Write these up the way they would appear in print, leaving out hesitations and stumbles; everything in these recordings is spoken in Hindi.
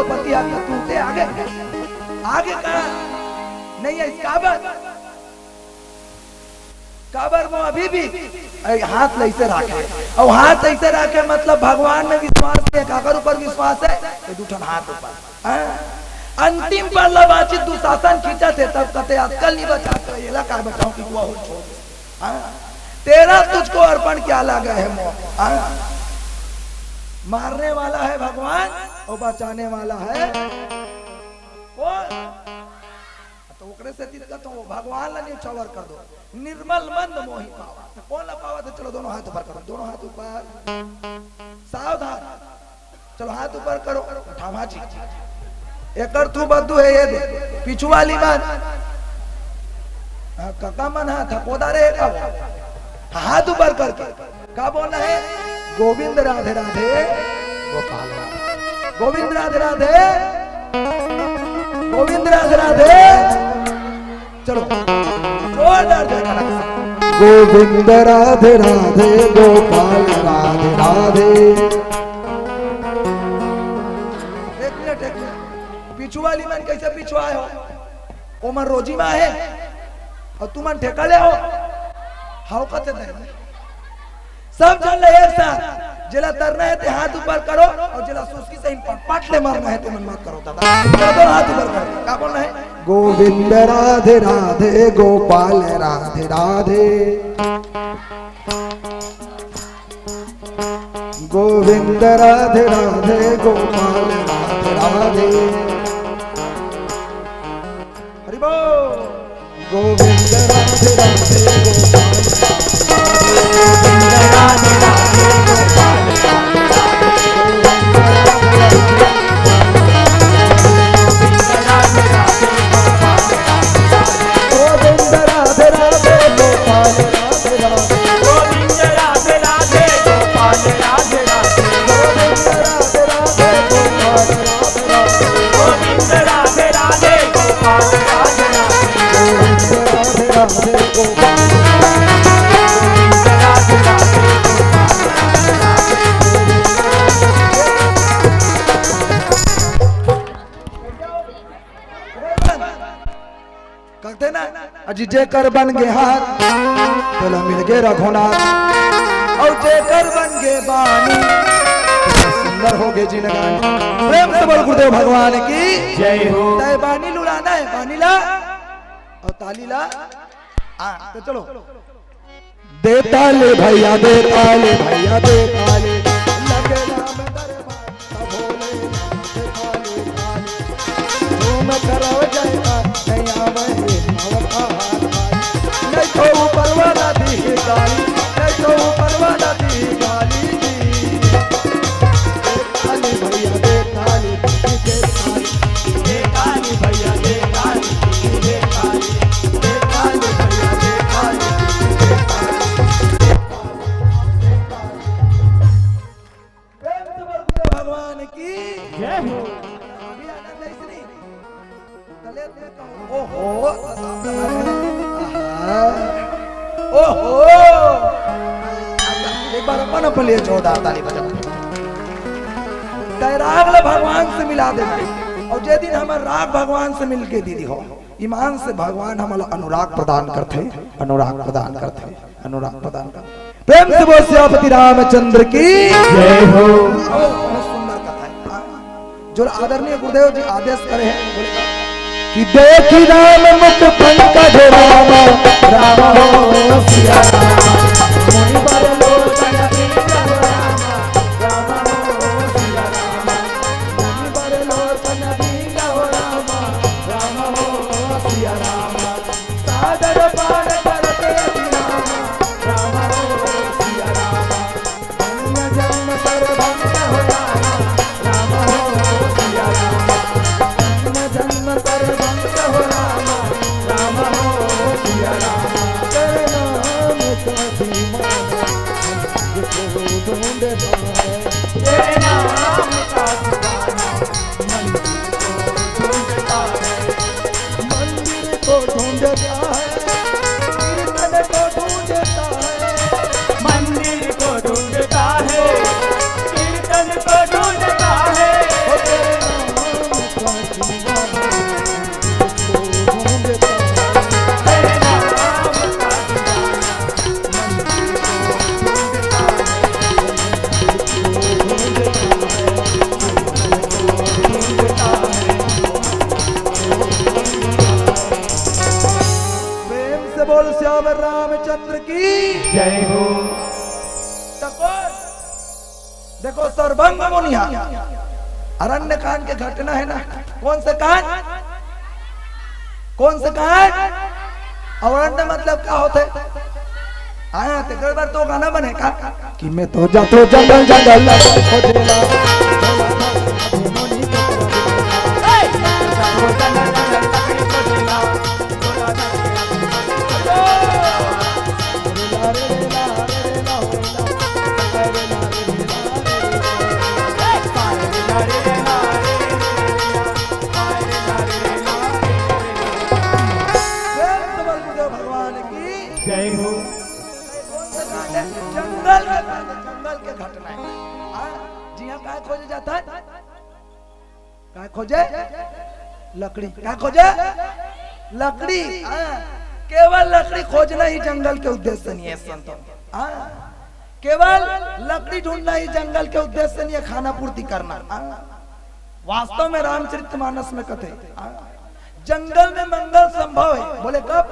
द्रौपदी आगे तूते आगे आगे कहा नहीं है। काबर में अभी भी हाथ ऐसे रखे और हाथ ऐसे रखे मतलब भगवान में विश्वास है। काकर ऊपर विश्वास है तो दूठन हाथ ऊपर। अंतिम पर लबाचित दुशासन खींचा थे तब कहते अक्कल नहीं बचाते ये का बचाओ कि हुआ हो छोड़ तेरा तुझको अर्पण क्या लगा है मोह। मारने वाला है भगवान और बचाने वाला है तो ओकरे से दिक्कत हो भगवान ला न्यौछावर कर दो। निर्मल मंद मोहि पावा कौन ला पावा तो चलो दोनों हाथ ऊपर करो दोनों हाथ ऊपर सावधान चलो हाथ ऊपर करो ठामा जी एकर तू बद्दू है ये दे पीछू वाली बात काका मन हाथ थकोदा रे का हाथ ऊपर करके का बोलना है गोविंद राधे राधे गोपाल गोविंद राधे राधे गोविंद राधे राधे चलो जोरदार जयकारा गोविंद राधे राधे गोपाल राधे राधे। एक मिनट पीछू वाली मन कैसे पीछू आए हो ओ मन रोजी में है और तुम मन ठेका ले हो हाउ कहते नहीं सब चल रहे एक साथ जिला तरना है ते हाथ ऊपर करो और जिला सुस्की से पट ले मारना है ते मन मत करो दादा चलो हाथ ऊपर करो क्या बोलना है गोविंद राधे राधे गोपाल राधे राधे गोविंद राधे राधे गोपाल राधे राधे हरि बोल गोविंद राधे राधे राधे राधे गोपाल गोविंद राधे राधे गोपाल राधे राधे गोविंद राधे राधे गोपाल राधे राधे गोविंद राधे राधे गोपाल राधे राधे गोविंद राधे राधे गोपाल राधे राधे गोविंद राधे राधे गोपाल कहते ना अजी जेकर बन गे हाथ तोला मिल गे रघुनाथ और जेकर बन गे बानी तो सुंदर हो गे जिनगानी। प्रेम से बोल गुरुदेव भगवान की जय हो। तय बानी लुलाना है बानी ला और ताली ला तो चलो दे ताले भैया दे ताले भैया दे ताले लगे राम दरबार भोले दे ताले ताले झूम करो जयकार नहीं आवे नहीं तो ऊपर वाला दी गाली नहीं तो ऊपर वाला दी गाली ताली भैया दे ताली दे ताली भैया दे ताली दे ताली भैया दे ताली भगवान की जय हो। अभी आनंद है श्री तले ओहो ओहो एक बार अपन अपन लिए जोरदार ताली बजा राग भगवान से मिला देना और जे दिन हमार राग भगवान से मिलके दीदी हो ईमान से भगवान हमारा अनुराग प्रदान करते अनुराग प्रदान करते अनुराग प्रदान करते। प्रेम से बोल सियापति रामचंद्र की जय हो। सुंदर कथा है जो आदरणीय गुरुदेव जी आदेश करे हैं कि देखी राम मुख पंकज राम राम हो सिया मुनि बर लोचन बिंद राम राम हो सिया मुनि बर लोचन बिंद राम राम हो सिया सादर पार करते राम राम हो सिया अन्य जन्म सर्वंग हो राम हो सिया अन्य जन्म सर्वंग हो राम राम हो सिया तेरे नाम जय हो। देखो सर्वंग मुनिया अरण्य कांड के घटना है ना। कौन से कांड? कौन से कांड? अरण्य मतलब क्या होते? आया ते बार तो गाना बने का कि मैं तो जातो जंगल जंगल खोजेला जय हो। जंगल के घटना है। जी हाँ, क्या खोजे जाता है? क्या खोजे? लकड़ी। क्या खोजे? लकड़ी। केवल लकड़ी खोजना ही जंगल के उद्देश्य नहीं है संतों। केवल लकड़ी ढूंढना ही जंगल के उद्देश्य नहीं है खाना पूर्ति करना। वास्तव में रामचरितमानस में कथे जंगल में मंगल संभव है। बोले कब?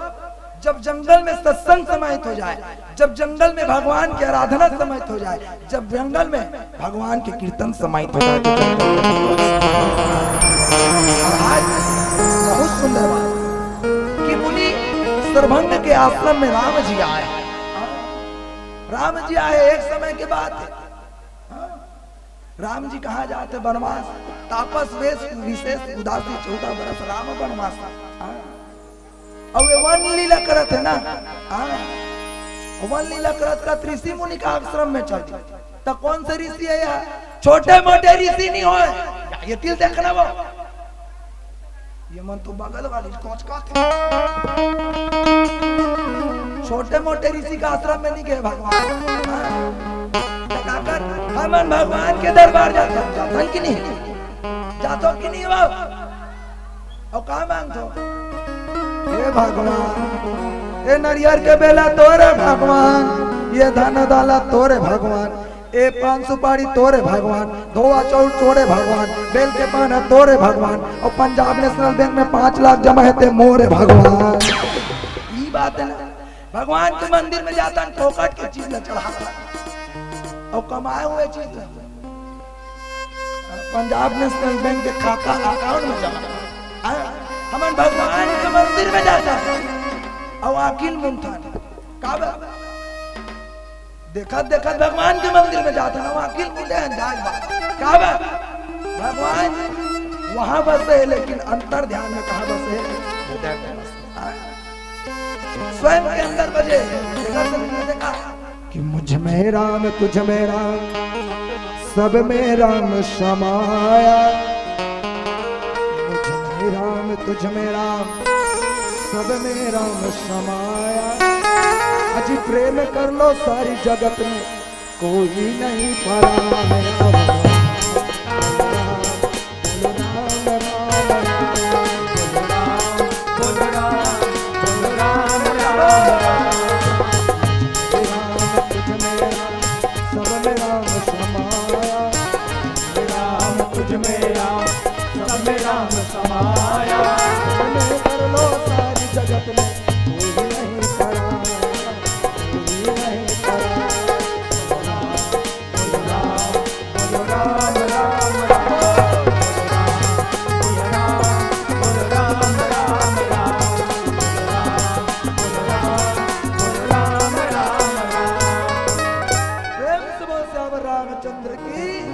जब जंगल में सत्संग समाहित हो जाए, जब जंगल में भगवान की आराधना समाहित हो जाए, जब जंगल में भगवान के कीर्तन समाहित हो जाए। आज बहुत सुंदर बात कि मुनि सर्वंग के आश्रम में राम जी आए। राम जी आए एक समय के बाद। राम जी कहाँ जाते? वनवास। तापस वेश विशेष उदासी 14 बरस राम वनवास। अब वे वन लीला करत है ना। वन लीला करत का ऋषि मुनि का आश्रम में चल दिया। तो कौन से ऋषि है यार? छोटे मोटे ऋषि नहीं हो। ये तिल देखना वो, ये मन तो बगल वाली कोच का थे। छोटे मोटे ऋषि का आश्रम में नहीं गए भगवान। हम भगवान के दरबार जाते कि नहीं? जातो कि नहीं? वो और कहा मांगतो? ये भगवान, ये नरियर के बेला तोरे भगवान, ये धन दौलत तोरे भगवान, ये पान सुपारी तोरे भगवान, धोआ चौल तोरे भगवान, बेल के पान तोरे भगवान, और पंजाब नेशनल बैंक में 5 लाख जमा है ते मोरे भगवान। ये बात है ना। भगवान के मंदिर में जाता है फोकट की चीज न चढ़ाता और कमाए हुए चीज पंजाब नेशनल बैंक के खाता अकाउंट में जमा। हमारे भगवान के मंदिर में जाता है और अकील मुमतान काबा देखा देखा भगवान के मंदिर में जाता है। अकील मुंडे अंदाज बात काबा भगवान वहां बसे है, लेकिन अंतर ध्यान में कहा बसे है? स्वयं के अंदर बजे। देखा कि मुझ में राम तुझ में राम सब में राम समाया, राम तुझ में राम सब में राम समाया, अजी प्रेम कर लो सारी जगत में कोई नहीं पराया।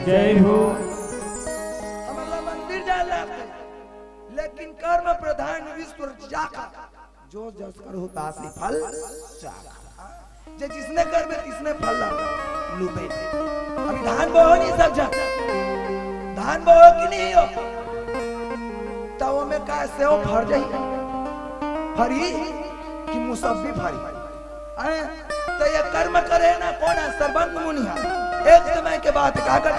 जय हो। हमारा मंदिर जाला लेकिन कर्म प्रधान विश्व जाका जो जस करो तासी फल जाका। जे जिसने कर में तिसने फल लूबे। अभी धान बोहो नहीं सब जा धान बोहो कि नहीं हो तो वो में का से वो फर जाई फरी कि मुसब्बी फरी। तो ये कर्म करे ना कौन है? सर्वंग मुनि है। एक समय के बाद क्या कर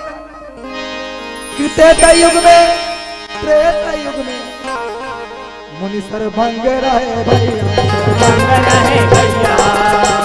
त्रेता युग में मुनि सर्वंग रहे भैया, सर्वंग रहे भैया।